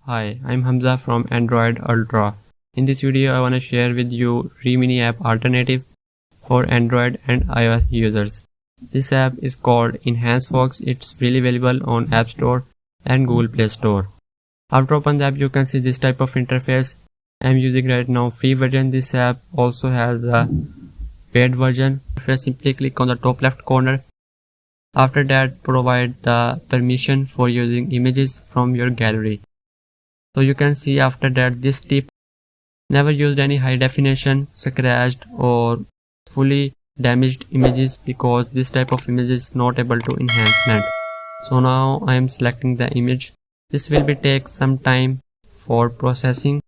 Hi, I'm Hamza from Android Ultra. In this video, I want to share with you Remini App Alternative for Android and iOS users. This app is called EnhanceFox. It's freely available on App Store and Google Play Store. After open the app, you can see this type of interface. I'm using right now free version. This app also has a paid version. First, simply click on the top left corner. After that, provide the permission for using images from your gallery. So you can see after that this tip: never used any high definition, scratched or fully damaged images because this type of image is not able to enhancement. So now I am selecting the image. This will be take some time for processing.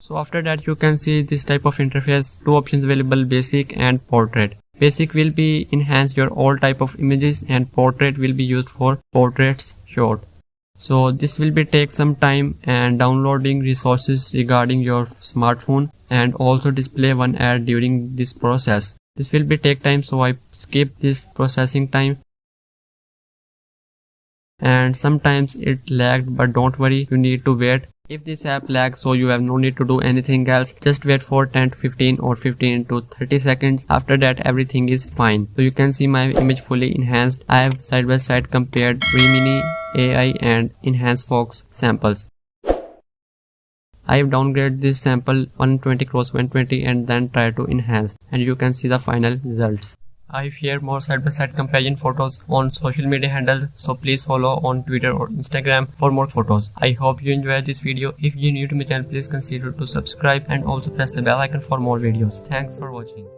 So after that you can see this type of interface, two options available: basic and portrait. Basic will be enhance your all type of images and portrait will be used for portraits shot. So this will be take some time and downloading resources regarding your smartphone, and also display one ad during this process. This will be take time, so I skip this processing time. And sometimes it lagged, but don't worry, you need to wait. If this app lags, so you have no need to do anything else. Just wait for 10 to 15 or 15 to 30 seconds. After that everything is fine. So you can see my image fully enhanced. I have side by side compared Remini AI and EnhanceFox samples. I have downgraded this sample 120x120 and then try to enhance, and you can see the final results. I share more side-by-side comparison photos on social media handles, so please follow on Twitter or Instagram for more photos. I hope you enjoyed this video. If you're new to my channel, please consider to subscribe and also press the bell icon for more videos. Thanks for watching.